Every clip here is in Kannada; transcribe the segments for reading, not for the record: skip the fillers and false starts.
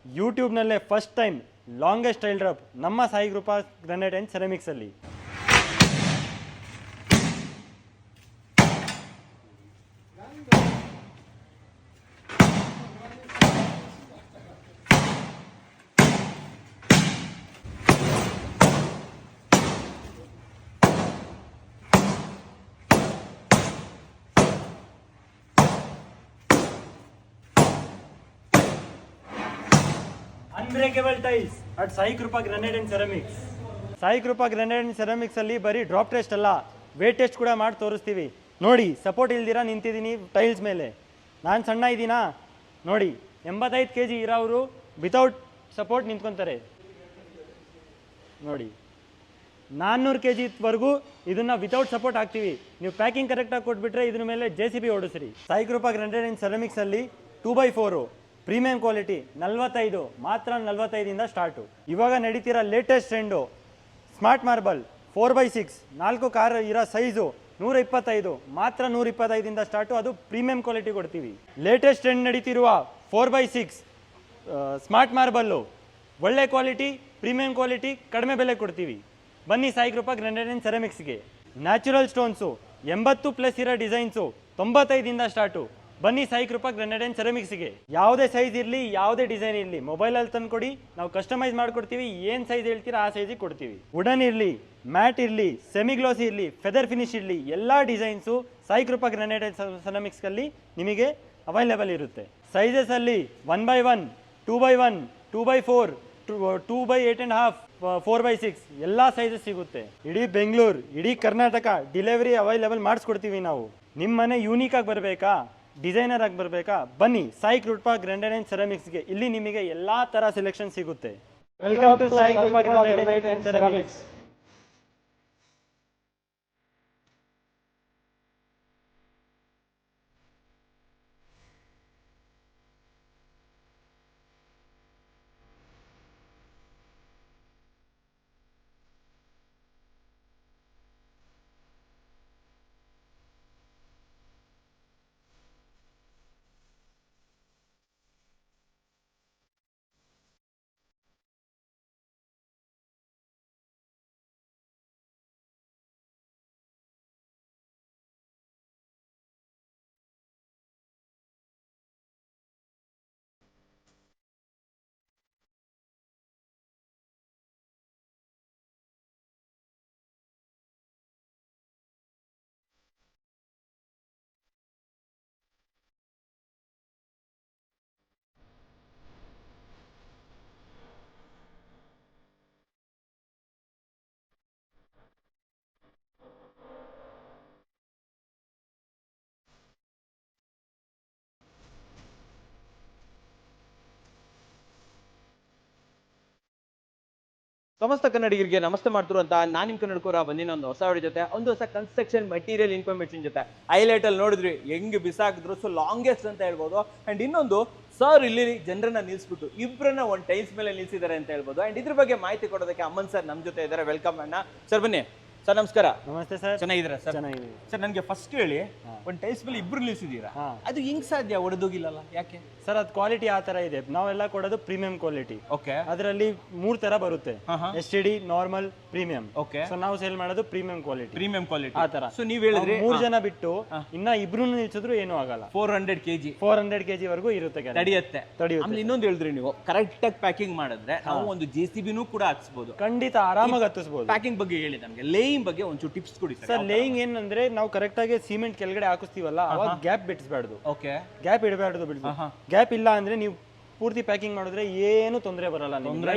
ಯೂಟ್ಯೂಬ್ನಲ್ಲೇ first time longest tile drop ನಮ್ಮ ಸಾಯಿ ಕೃಪಾ ಗ್ರಾನೈಟ್ ಆ್ಯಂಡ್ ಸೆರಾಮಿಕ್ಸಲ್ಲಿ. Unbreakable tiles at Sai Krupa granite and ceramics. Sai Krupa granite and ಸೆರಾಮಿಕ್ಸಲ್ಲಿ ಬರೀ ಡ್ರಾಪ್ ಟೆಸ್ಟ್ ಅಲ್ಲ, ವೇಟ್ ಟೆಸ್ಟ್ ಕೂಡ ಮಾಡಿ ತೋರಿಸ್ತೀವಿ. ನೋಡಿ, ಸಪೋರ್ಟ್ ಇಲ್ದಿರಾ ನಿಂತಿದ್ದೀನಿ ಟೈಲ್ಸ್ ಮೇಲೆ. ನಾನು ಸಣ್ಣ ಇದ್ದೀನಾ ನೋಡಿ, 85 kg ಇರೋರು ವಿತೌಟ್ ಸಪೋರ್ಟ್ ನಿಂತ್ಕೊತಾರೆ ನೋಡಿ. 400 kg ಇದನ್ನು ವಿತೌಟ್ ಸಪೋರ್ಟ್ ಹಾಕ್ತೀವಿ. ನೀವು ಪ್ಯಾಕಿಂಗ್ ಕರೆಕ್ಟಾಗಿ ಕೊಟ್ಬಿಟ್ರೆ ಇದ್ರ ಮೇಲೆ JCB ಓಡಿಸ್ರಿ. ಸಾಯಿ ಕೃಪಾ ಗ್ರಾನೈಟ್ ಆ್ಯಂಡ್ ಸೆರಾಮಿಕ್ಸಲ್ಲಿ 2x4 ಪ್ರೀಮಿಯಂ ಕ್ವಾಲಿಟಿ 45 ಮಾತ್ರ, 45ಇಂದ ಸ್ಟಾರ್ಟು. ಇವಾಗ ನಡೀತಿರೋ latest trend smart marble 4x6 4 ಕಾರ್ ಇರೋ ಸೈಜು 125 ಮಾತ್ರ, 125ಇಂದ ಸ್ಟಾರ್ಟು. ಅದು ಪ್ರೀಮಿಯಂ ಕ್ವಾಲಿಟಿ ಕೊಡ್ತೀವಿ. ಲೇಟೆಸ್ಟ್ ಟ್ರೆಂಡ್ ನಡೀತಿರುವ 4x6 ಸ್ಮಾರ್ಟ್ ಮಾರ್ಬಲ್ಲು ಒಳ್ಳೆ ಕ್ವಾಲಿಟಿ, ಪ್ರೀಮಿಯಂ ಕ್ವಾಲಿಟಿ, ಕಡಿಮೆ ಬೆಲೆ ಕೊಡ್ತೀವಿ. ಬನ್ನಿ ಸಾಯಿ ಕೃಪಾ ಗ್ರಾನೈಟ್ ಆ್ಯಂಡ್ ಸೆರಾಮಿಕ್ಸ್ಗೆ. ನ್ಯಾಚುರಲ್ ಸ್ಟೋನ್ಸು 80+ ಇರೋ ಡಿಸೈನ್ಸು 95ಇಂದ ಸ್ಟಾರ್ಟು. ಬನ್ನಿ ಸಾಯಿ ಕೃಪಾ ಗ್ರಾನೈಟ್ ಆ್ಯಂಡ್ ಸೆರಾಮಿಕ್ಸ್ಗೆ. ಯಾವುದೇ ಸೈಜ್ ಇರಲಿ, ಯಾವುದೇ ಡಿಸೈನ್ ಇರಲಿ, ಮೊಬೈಲಲ್ಲಿ ತಂದುಕೊಡಿ, ನಾವು ಕಸ್ಟಮೈಸ್ ಮಾಡಿಕೊಡ್ತೀವಿ. ಏನು ಸೈಜ್ ಹೇಳ್ತೀರಾ ಆ ಸೈಜಿಗೆ ಕೊಡ್ತೀವಿ. ವುಡನ್ ಇರಲಿ, ಮ್ಯಾಟ್ ಇರಲಿ, ಸೆಮಿ ಗ್ಲಾಸಿ ಇರಲಿ, ಫೆದರ್ ಫಿನಿಶ್ ಇರಲಿ, ಎಲ್ಲ designs Sai Krupa granite and ಸೆರಾಮಿಕ್ಸ್ನಲ್ಲಿ ನಿಮಗೆ ಅವೈಲೇಬಲ್ ಇರುತ್ತೆ. ಸೈಜಸಲ್ಲಿ 1x1, 2x1, 2x4, 2x8.5, 4x6 ಎಲ್ಲ ಸೈಜಸ್ ಸಿಗುತ್ತೆ. ಇಡೀ ಬೆಂಗಳೂರು, ಇಡೀ ಕರ್ನಾಟಕ ಡೆಲಿವರಿ ಅವೈಲೇಬಲ್ ಮಾಡಿಸ್ಕೊಡ್ತೀವಿ ನಾವು. ನಿಮ್ಮ ಮನೆ ಯೂನಿಕಾಗಿ ಬರಬೇಕಾ, ಡಿಸೈನರ್ ಆಗಿ ಬರಬೇಕಾ, ಬನ್ನಿ ಸಾಯಿ ಕೃಪಾ ಗ್ರಾನೈಟ್ ಆ್ಯಂಡ್ ಸೆರಾಮಿಕ್ಸ್ಗೆ. ಇಲ್ಲಿ ನಿಮಗೆ ಎಲ್ಲ ಥರ ಸೆಲೆಕ್ಷನ್ ಸಿಗುತ್ತೆ. Welcome to Sai Krupa granite and ceramics. ಸಮಸ್ತ ಕನ್ನಡಿಗರಿಗೆ ನಮಸ್ತೆ ಮಾಡ್ತಿರುವಂತ ನಾನು ನಿಮ್ಮ ಕನ್ನಡಕೋರ ಬಂದಿನ ಒಂದು ಹೊಸ ವಿಡಿಯೋ ಜೊತೆ, ಒಂದು ಹೊಸ ಕನ್ಸ್ಟ್ರಕ್ಷನ್ ಮಟೀರಿಯಲ್ ಇನ್ಫಾರ್ಮೇಶನ್ ಜೊತೆ. ಹೈಲೈಟ್ ಅಲ್ಲಿ ನೋಡಿದ್ರಿ ಹೆಂಗ್ ಬಿಸಾಕಿದ್ರು, ಸೊ ಲಾಂಗೆಸ್ಟ್ ಅಂತ ಹೇಳ್ಬೋದು. ಅಂಡ್ ಇನ್ನೊಂದು ಸರ್ ಇಲ್ಲಿ ಜನರನ್ನ ನಿಲ್ಸ್ಬಿಟ್ಟು ಇಬ್ಬರನ್ನ ಒಂದು ಟೈಲ್ಸ್ ಮೇಲೆ ನಿಲ್ಸಿದ್ದಾರೆ ಅಂತ ಹೇಳ್ಬೋದು. ಅಂಡ್ ಇದ್ರ ಬಗ್ಗೆ ಮಾಹಿತಿ ಕೊಡೋದಕ್ಕೆ ಅಮ್ಮನ್ ಸರ್ ನಮ್ಮ ಜೊತೆ ಇದ್ದಾರೆ. ವೆಲ್ಕಮ್ ಅಣ್ಣ. ಸರ್ ಬನ್ನಿ. ಸರ್ ನಮಸ್ಕಾರ. ನಮಸ್ತೆ ಸರ್. ಚೆನ್ನಾಗಿದ್ದೀರಾ ಸರ್? ಚೆನ್ನಾಗಿದ್ದೀವಿ ಸರ್. ನನಗೆ ಫಸ್ಟ್ ಹೇಳಿ, ಒಂದು ಟೈಲ್ಸ್ ಮೇಲೆ ಇಬ್ರು ನಿಲ್ಸಿದ್ದೀರಾ, ಅದು ಹೆಂಗ್ ಸಾಧ್ಯ? ಒಡೆದೋಗಿಲ್ಲಲ್ಲ, ಯಾಕೆ ಸರ್? ಅದು ಕ್ವಾಲಿಟಿ ಆ ತರ ಇದೆ. ನಾವೆಲ್ಲ ಕೊಡೋದು ಪ್ರೀಮಿಯಂ ಕ್ವಾಲಿಟಿ. ಓಕೆ. ಅದರಲ್ಲಿ 3 ತರ ಬರುತ್ತೆ, STD, normal, premium. Okay. So ನಾವು ಸೇಲ್ ಮಾಡೋದು ಪ್ರೀಮಿಯಂ ಕ್ವಾಲಿಟಿ. ಪ್ರೀಮಿಯಂ ಕ್ವಾಲಿಟಿ ಆ ತರ. ಸೊ ನೀವ್ ಹೇಳಿದ್ರಿ 3 ಜನ ಬಿಟ್ಟು ಇನ್ನ ಇಬ್ರು ನಿಲ್ಸಿದ್ರು ಏನು ಆಗಲ್ಲ. 400 kg 400 kg ವರೆಗೂ ಇರುತ್ತೆ, ತಡೆಯುತ್ತೆ. ತಡೆಯುತ್ತೆ. ಇನ್ನೊಂದು ಹೇಳಿದ್ರಿ ನೀವು, ಕರೆಕ್ಟ್ ಆಗಿ ಪ್ಯಾಕಿಂಗ್ ಮಾಡಿದ್ರೆ ನಾವು ಒಂದು JCBನೂ ಕೂಡ ಹಾಕ್ಸ್ಬೋದು. ಖಂಡಿತ ಆರಾಮಾಗಿ ಹತ್ತಿಸಬಹುದು. ಪ್ಯಾಕಿಂಗ್ ಬಗ್ಗೆ ಹೇಳಿ ನಮಗೆ, ಲೇಯಿಂಗ್ ಬಗ್ಗೆ ಒಂಚೂರು ಟಿಪ್ಸ್ ಕೊಡಿ ಸರ್. ಲೇಯಿಂಗ್ ಏನಂದ್ರೆ ನಾವು ಕರೆಕ್ಟ್ ಆಗಿ ಸಿಮೆಂಟ್ ಕೆಳಗಡೆ ಹಾಕಿಸ್ತೀವಲ್ಲ, ಅವಾಗ ಗ್ಯಾಪ್ ಬಿಡಿಸಬಾರ್ದು. ಓಕೆ. ಗ್ಯಾಪ್ ಇಡಬಾರ್ದು, ಬಿಡಿಸಿ. ಗ್ಯಾಪ್ ಇಲ್ಲ ಅಂದ್ರೆ ನೀವು ಪೂರ್ತಿ ಪ್ಯಾಕಿಂಗ್ ಮಾಡಿದ್ರೆ ಏನು ತೊಂದರೆ ಬರಲ್ಲ,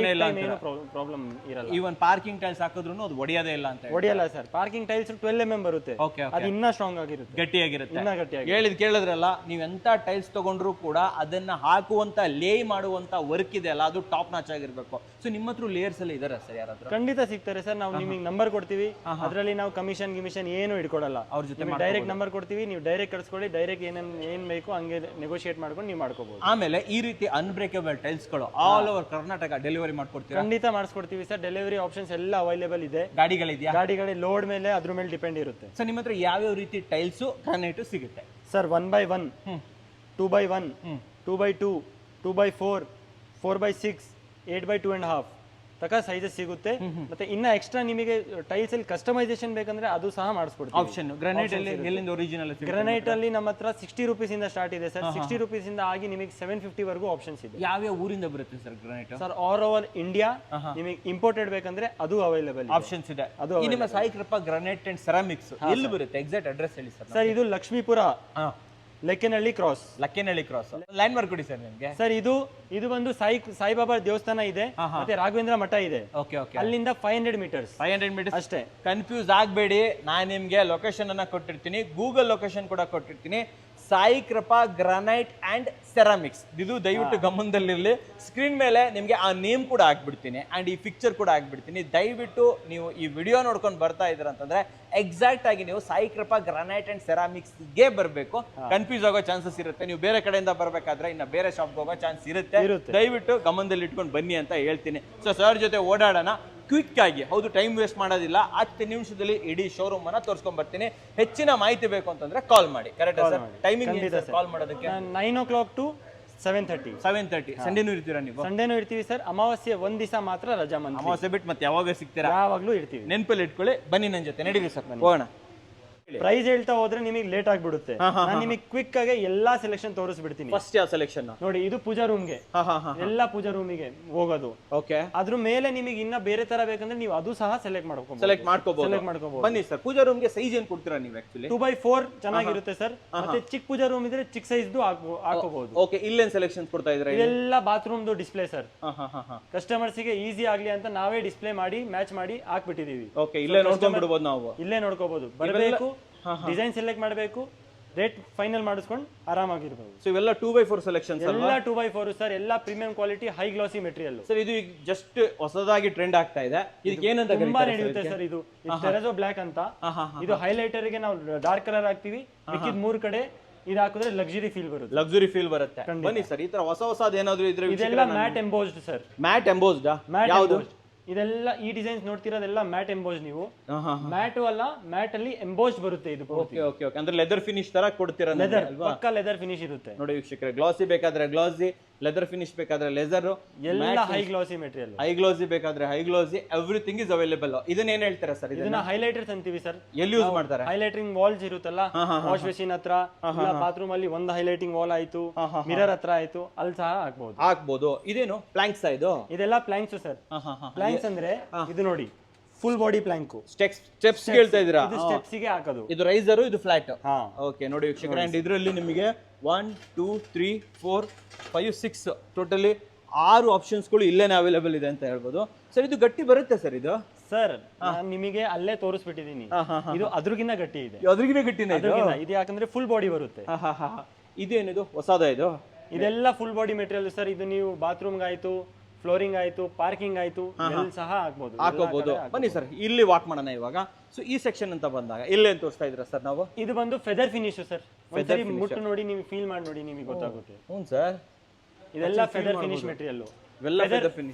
ಏನು ಪ್ರಾಬ್ಲಮ್ ಇರಲ್ಲ. ಈವನ್ ಪಾರ್ಕಿಂಗ್ ಟೈಲ್ಸ್ ಹಾಕಿದ್ರು ಅದು ಒಡೆಯೋದೇ ಇಲ್ಲ ಅಂತ. ಒಡೆಯಲ್ಲ ಸರ್. ಪಾರ್ಕಿಂಗ್ ಟೈಲ್ಸ್ 12 mm ಬರುತ್ತೆ, ಅದು ಇನ್ನೂ ಸ್ಟ್ರಾಂಗ್ ಆಗಿರುತ್ತೆ, ಗಟ್ಟಿಯಾಗಿರುತ್ತೆ. ಇನ್ನೂ ಗಟ್ಟಿಯಾಗಿ. ಕೇಳಿದ್ರಲ್ಲ, ನೀವು ಎಂತ ಟೈಲ್ಸ್ ತಗೊಂಡ್ರು ಕೂಡ ಅದನ್ನ ಹಾಕುವಂತ ಲೇ ಮಾಡುವಂತ ವರ್ಕ್ ಇದೆ ಅಲ್ಲ, ಅದು ಟಾಪ್ ನಾಚ್ ಆಗಿರ್ಬೇಕು. ಸೊ ನಿಮ್ಮ ಹತ್ರ ಲೇಯರ್ಸ್ ಎಲ್ಲ ಇದಾರೆ ಸರ್? ಯಾರಾದ್ರೂ? ಖಂಡಿತ ಸಿಗ್ತಾರೆ ಸರ್. ನಾವು ನಿಮಗೆ ನಂಬರ್ ಕೊಡ್ತೀವಿ, ಅದರಲ್ಲಿ ನಾವು ಕಮಿಷನ್ ಏನು ಇಟ್ಕೊಡಲ್ಲ. ಅವ್ರ ಜೊತೆ ಡೈರೆಕ್ಟ್ ನಂಬರ್ ಕೊಡ್ತೀವಿ, ನೀವು ಡೈರೆಕ್ಟ್ ಕಳ್ಸ್ಕೊಳ್ಳಿ. ಡೈರೆಕ್ಟ್ ಏನ್ ಬೇಕು ಹಂಗೆ ನೆಗೋಷಿಯೇಟ್ ಮಾಡ್ಕೊಂಡು ನೀವು ಮಾಡ್ಕೋಬಹುದು. ಆಮೇಲೆ ಈ ರೀತಿ ಅನ್ಬ್ರೇಕಬಲ್ ಟೈಲ್ಸ್ ಗಳು ಆಲ್ ಓವರ್ ಕರ್ನಾಟಕ ಡೆಲಿವರಿ ಮಾಡ್ಕೊಡ್ತೀವಿ. ಖಂಡಿತ ಮಾಡಿಸ್ಕೊಡ್ತೀವಿ ಸರ್. ಡೆಲಿವರಿ ಆಪ್ಷನ್ಸ್ ಎಲ್ಲ ಅವೈಲೇಬಲ್ ಇದೆ. ಗಾಡಿಗಳಿದೆಯಾ? ಗಾಡಿಗಳ ಲೋಡ್ ಮೇಲೆ ಅದ್ರ ಮೇಲೆ ಡಿಪೆಂಡ್ ಇರುತ್ತೆ. ಸರ್ ನಿಮ್ಮ ಹತ್ರ ಯಾವ್ಯಾವ ರೀತಿ ಟೈಲ್ಸ್ ಗ್ರಾನೈಟ್ ಸಿಗುತ್ತೆ sir? 1x1, 2x1, 2x2, 2x4, 4x6, 8x2.5 ತಕ ಸೈಜಸ್ ಸಿಗುತ್ತೆ. ಮತ್ತೆ ಇನ್ನ ಎಕ್ಸ್ಟ್ರಾ ನಿಮಗೆ ಟೈಲ್ಸ್ ಅಲ್ಲಿ ಕಸ್ಟಮೈಸೇಷನ್ ಬೇಕಂದ್ರೆ ಅದು ಸಹ ಮಾಡಿಸ್ಕೊಡ್ತೀವಿ. ಆಪ್ಷನ್ ಗ್ರಾನೈಟ್ ಅಲ್ಲಿ ಎಲ್ಲಿಂದ ಒರಿಜಿನಲ್ ಗ್ರಾನೈಟ್ ಅಲ್ಲಿ ನಮ್ಮ ಹತ್ರ 60 rupees ಇಂದ ಸ್ಟಾರ್ಟ್ ಇದೆ ಸರ್. 60 rupees ಇಂದ ಆಗಿ ನಿಮಗೆ 750 ವರೆಗೂ ಆಪ್ಷನ್ಸ್ ಇದೆ. ಯಾವ ಊರಿಂದ ಬರುತ್ತೆ sir granite? Sir all over India ನಿಮಗೆ ಇಂಪೋರ್ಟೆಡ್ ಬೇಕಂದ್ರೆ ಅದು ಅವೈಲೇಬಲ್ ಆಪ್ಷನ್ಸ್ ಇದೆ. ಈ ನಿಮ್ಮ Sai Krupa granite and ceramics ಎಲ್ಲಿ ಬರುತ್ತೆ ಎಕ್ಸಾಕ್ಟ್ ಅಡ್ರೆಸ್ ಹೇಳಿ ಸರ್. ಸರ್ ಇದು Lakshmipura Lekkanahalli cross. Lakkenahalli cross landmark ಕೊಡಿ ಸರ್ ನಿಮಗೆ. ಸರ್ ಇದು ಬಂದು ಸಾಯಿಬಾಬಾ ದೇವಸ್ಥಾನ ಇದೆ, ಮತ್ತೆ ರಾಘವೇಂದ್ರ ಮಠ ಇದೆ. Okay okay. ಅಲ್ಲಿಂದ 500 meters 500 meters ಅಷ್ಟೇ. ಕನ್ಫ್ಯೂಸ್ ಆಗಬೇಡಿ, ನಾನು ನಿಮಗೆ ಲೊಕೇಶನ್ ಅನ್ನ ಕೊಟ್ಟಿರ್ತೀನಿ, ಗೂಗಲ್ ಲೊಕೇಶನ್ ಕೂಡ ಕೊಟ್ಟಿರ್ತೀನಿ. Sai Krupa granite and ceramics ಇದು ದಯವಿಟ್ಟು ಗಮನದಲ್ಲಿರಲಿ. ಸ್ಕ್ರೀನ್ ಮೇಲೆ ನಿಮಗೆ ಆ ನೇಮ್ ಕೂಡ ಹಾಕ್ಬಿಡ್ತೀನಿ ಅಂಡ್ ಈ ಪಿಕ್ಚರ್ ಕೂಡ ಹಾಕ್ಬಿಡ್ತೀನಿ. ದಯವಿಟ್ಟು ನೀವು ಈ ವಿಡಿಯೋ ನೋಡ್ಕೊಂಡು ಬರ್ತಾ ಇದ್ದೀರ ಅಂತಂದ್ರೆ ಎಕ್ಸಾಕ್ಟ್ ಆಗಿ ನೀವು ಸಾಯಿ ಕೃಪಾ ಗ್ರಾನೈಟ್ ಅಂಡ್ ಸೆರಾಮಿಕ್ಸ್ಗೆ ಬರಬೇಕು. ಕನ್ಫ್ಯೂಸ್ ಆಗೋ ಚಾನ್ಸಸ್ ಇರುತ್ತೆ. ನೀವು ಬೇರೆ ಕಡೆಯಿಂದ ಬರಬೇಕಾದ್ರೆ ಇನ್ನ ಬೇರೆ ಶಾಪ್ಗೆ ಹೋಗೋ ಚಾನ್ಸ್ ಇರುತ್ತೆ. ದಯವಿಟ್ಟು ಗಮನದಲ್ಲಿ ಇಟ್ಕೊಂಡು ಬನ್ನಿ ಅಂತ ಹೇಳ್ತೀನಿ. ಸೊ ಸರ್ ಜೊತೆ ಓಡಾಡೋಣ ಕ್ವಿಕ್ ಆಗಿ. ಹೌದು, ಟೈಮ್ ವೇಸ್ಟ್ ಮಾಡೋದಿಲ್ಲ. 10 ನಿಮಿಷದಲ್ಲಿ ಇಡೀ ಶೋರೂಮ್ ಅನ್ನ ತೋರಿಸ್ಕೊಂಡ್ ಬರ್ತೀನಿ. ಹೆಚ್ಚಿನ ಮಾಹಿತಿ ಬೇಕು ಅಂತಂದ್ರೆ ಕಾಲ್ ಮಾಡಿ. Correct sir? ಟೈಮಿಂಗ್ ಕಾಲ್ ಮಾಡೋದಕ್ಕೆ 9 o'clock to 7:30. 7:30. ಸಂಡೇನೂ ಇರ್ತೀರಾ ನೀವು? ಸಂಡೇನೂ ಇರ್ತೀವಿ ಸರ್. ಅಮಾವಾಸ್ಯೆ ಒಂದ್ ದಿವಸ ಮಾತ್ರ ರಜಾ. ಅಮಾವಾಸ್ಯೆ ಬಿಟ್ಟು ಮತ್ತೆ ಯಾವಾಗ ಸಿಗ್ತೀರಾ? ಯಾವಾಗ್ಲೂ ಇರ್ತೀವಿ. ನೆನಪಲ್ಲಿ ಇಟ್ಕೊಳ್ಳಿ. ಬನ್ನಿ ನನ್ನ ಜೊತೆ, ನಡೀರಿ ಸರ್ ಹೋಗೋಣ. ಪ್ರೈಸ್ ಹೇಳ್ತಾ ಹೋದ್ರೆ ನಿಮಗೆ ಲೇಟ್ ಆಗ್ಬಿಡುತ್ತೆ. ನಾನು ನಿಮಗೆ ಕ್ವಿಕ್ ಆಗಿ ಎಲ್ಲಾ ಸೆಲೆಕ್ಷನ್ ತೋರಿಸ್ಬಿಡ್ತೀನಿ. ಫಸ್ಟ್ ಯಾವ ಸೆಲೆಕ್ಷನ್ ನೋಡಿ, ಇದು ಪೂಜಾ ರೂಮ್ಗೆ, ಎಲ್ಲಾ ಪೂಜಾ ರೂಮಿಗೆ ಹೋಗೋದು. ಓಕೆ. ಅದ್ರ ಮೇಲೆ ನಿಮಗೆ ಇನ್ನ ಬೇರೆ ತರ ಬೇಕಂದ್ರೆ ನೀವು ಅದು ಸಹ ಸೆಲೆಕ್ಟ್ ಮಾಡ್ಕೋಬಹುದು. ಬನ್ನಿ ಸರ್, ಪೂಜಾ ರೂಮ್ಗೆ ಸೈಜ್ ಏನ್ ಕೊಡ್ತೀರಾ ನೀವು? ಆಕ್ಚುಲಿ 2x4 ಚೆನ್ನಾಗಿರುತ್ತೆ ಸರ್. ಮತ್ತೆ ಚಿಕ್ಕ ಪೂಜಾ ರೂಮ್ ಇದ್ರೆ ಚಿಕ್ಕ ಸೈಜ್ ಹಾಕೋಬಹುದು. ಓಕೆ. ಇಲ್ಲೇನ್ ಸೆಲೆಕ್ಷನ್ ಕೊಡ್ತಾ ಇದ್ರೆ? ಇದೆಲ್ಲ ಬಾತ್ರೂಮ್ ಡಿಸ್ಪ್ಲೇ ಸರ್. ಕಸ್ಟಮರ್ಸ್ ಗೆ ಈಸಿ ಆಗ್ಲಿ ಅಂತ ನಾವೇ ಡಿಸ್ಪ್ಲೇ ಮಾಡಿ ಮ್ಯಾಚ್ ಮಾಡಿ ಹಾಕ್ಬಿಟ್ಟಿದೀವಿ. ಓಕೆ. ಇಲ್ಲೇ ನೋಡ್ಕೊಂಡ್ ಬಿಡಬಹುದು ನಾವು. ಇಲ್ಲೇ ನೋಡ್ಕೋಬಹುದು. ಬರಬೇಕು, ಡಿಸೈನ್ ಸೆಲೆಕ್ಟ್ ಮಾಡಬೇಕು, ರೇಟ್ ಫೈನಲ್ ಮಾಡಿಸ್ಕೊಂಡು ಆರಾಮಾಗಿರ್ಬೋದು. ಸೊ ಇವೆಲ್ಲ 2x4 ಸೆಲೆಕ್ಷನ್ಸ್ ಅಲ್ವಾ? ಎಲ್ಲ 2x4 ಸರ್. ಎಲ್ಲ ಪ್ರೀಮಿಯಂ ಕ್ವಾಲಿಟಿ, ಹೈ ಗ್ಲಾಸಿ ಮೆಟೀರಿಯಲ್ ಸರ್. ಇದು ಈಗ ಜಸ್ಟ್ ಹೊಸದಾಗಿ ಟ್ರೆಂಡ್ ಆಗ್ತಾ ಇದೆ. ಇದಕ್ಕೆ ಏನಂತ ತುಂಬಾ ನಡೆಯುತ್ತೆ ಸರ್. ಇದು ಟೆರೆಸೋ ಬ್ಲಾಕ್ ಅಂತ. ಇದು ಹೈಲೈಟರ್ ಗೆ ನಾವು ಡಾರ್ಕ್ ಕಲರ್ ಹಾಕ್ತಿವಿ. ಮಿಕ್ಕಿದ 3 ಕಡೆ ಇದು ಹಾಕಿದ್ರೆ ಲಕ್ಸುರಿ ಫೀಲ್ ಬರುತ್ತೆ. ಲಕ್ಸುರಿ ಫೀಲ್ ಬರುತ್ತೆ. ಬನ್ನಿ ಸರ್, ಈ ತರ ಹೊಸದು ಏನಾದ್ರು ಇದ್ರೆ. ಇದೆಲ್ಲ mat embossed sir. Mat embossed ಯಾವುದು? ಇದೆಲ್ಲ ಈ ಡಿಸೈನ್ಸ್ ನೋಡ್ತಿರೋದೆಲ್ಲ ಮ್ಯಾಟ್ ಎಂಬೋಸ್. ನೀವು ಮ್ಯಾಟ್ ಅಲ್ಲ, ಮ್ಯಾಟ್ ಅಲ್ಲಿ ಎಂಬೋಸ್ಡ್ ಬರುತ್ತೆ ಇದು. Okay okay okay. ಅಂದ್ರೆ ಲೆದರ್ ಫಿನಿಶ್ ತರ ಕೊಡ್ತೀರಾ? ಲೆದರ್, ಪಕ್ಕಾ ಲೆದರ್ ಫಿನಿಶ್ ಇರುತ್ತೆ. ನೋಡಿ ವೀಕ್ಷಕರೇ, ಗ್ಲಾಸಿ ಬೇಕಾದ್ರೆ ಗ್ಲಾಸಿ, ಲೆದರ್ ಫಿನಿಶ್ ಬೇಕಾದ್ರೆ ಲೆದರ್, ಎಲ್ಲ ಹೈ ಗ್ಲಾಸಿ ಮೆಟೀರಿಯಲ್. ಹೈ ಗ್ಲಾಸಿ ಬೇಕಾದ್ರೆ high glossy, everything is available. ಇದನ್ನ ಏನ್ ಹೇಳ್ತೀರಾ ಸರ್? ಇದನ್ನ ಹೈಲೈಟರ್ಸ್ ಅಂತೀವಿ ಸರ್. ಎಲ್ಲಿ ಯೂಸ್ ಮಾಡ್ತಾರೆ? ಹೈಲೈಟಿಂಗ್ ವಾಲ್ಸ್ ಇರುತ್ತಲ್ಲ, ವಾಶ್ ಬೇಸಿನ್ ಹತ್ರ, ಬಾತ್ರೂಮ್ ಅಲ್ಲಿ ಒಂದು ಹೈಲೈಟಿಂಗ್ ವಾಲ್ ಆಯ್ತು, ಮಿರರ್ ಹತ್ರ ಆಯ್ತು, ಅಲ್ಲಿ ಸಹ ಹಾಕ್ಬಹುದು. ಇದೇನು ಪ್ಲಾಂಕ್ಸ್? ಇದು ಇದೆಲ್ಲ ಪ್ಲಾಂಕ್ಸ್ ಸರ್. ಪ್ಲಾಂಕ್ಸ್ ಅಂದ್ರೆ ಇದು ನೋಡಿ, ಫುಲ್ ಬಾಡಿ ಪ್ಲಾಂಕ್. ಸ್ಟೆಪ್ಸ್ ಹೇಳ್ತಾ ಇದೀರಾ? ಇದು ಸ್ಟೆಪ್ಸ್ ಗೆ ಹಾಕೋದು. ಇದು ರೈಸರ್, ಇದು ಫ್ಲಾಟ್. ಓಕೆ. ನೋಡಿ ವೀಕ್ಷಕರೇ, ಅಂಡ್ ಇದರಲ್ಲಿ ನಿಮಗೆ 1 2 3 4 5 6 ಟೋಟಲಿ 6 ಆಪ್ಷನ್ಸ್ ಗಳು ಇಲ್ಲೇನೆ ಅವೈಲೇಬಲ್ ಇದೆ ಅಂತ ಹೇಳ್ಬೋದು. ಸರ್ ಇದು ಗಟ್ಟಿ ಬರುತ್ತೆ ಸರ್? ಇದು ಸರ್ ನಿಮಗೆ ಅಲ್ಲೇ ತೋರಿಸ್ಬಿಟ್ಟಿದೀನಿ. ಇದು ಅದ್ರಗಿನ್ನ ಗಟ್ಟಿ ಇದೆ. ಅದ್ರಗಿನ್ನ ಗಟ್ಟಿನೇ ಇದು ಯಾಕಂದ್ರೆ ಫುಲ್ ಬಾಡಿ ಬರುತ್ತೆ. ಇದೇನಿದು ಹೊಸದ? ಇದು ಇದೆಲ್ಲ ಫುಲ್ ಬಾಡಿ ಮೆಟೀರಿಯಲ್ ಸರ್. ಇದು ನೀವು ಬಾತ್ರೂಮ್ ಆಯ್ತು, ಫ್ಲೋರಿಂಗ್ ಆಯ್ತು, ಪಾರ್ಕಿಂಗ್ ಆಯ್ತು, ಎಲ್ಲಿ ಸಹ ಹಾಕಬಹುದು. ಬನ್ನಿ ಸರ್, ಇಲ್ಲಿ ವಾಕ್ ಮಾಡೋಣ ಇವಾಗ. ಸೊ ಈ ಸೆಕ್ಷನ್ ಅಂತ ಬಂದಾಗ ಇಲ್ಲೇನ್ ತೋರಿಸ್ತಾ ಇದ್ರ ಸರ್ ನಾವು? ಇದು ಬಂದು ಫೆದರ್ ಫಿನಿಶ್ ಸರ್. ಒಂದ್ಸರಿ ಮುಟ್ಟು ನೋಡಿ, ನೀವು ಫೀಲ್ ಮಾಡಿ ನೋಡಿ, ನಿಮಗೆ ಗೊತ್ತಾಗುತ್ತೆ. ಹ್ಞೂ ಸರ್, ಇದೆಲ್ಲ ಫೆದರ್ ಫಿನಿಶ್ ಮೆಟೀರಿಯಲ್.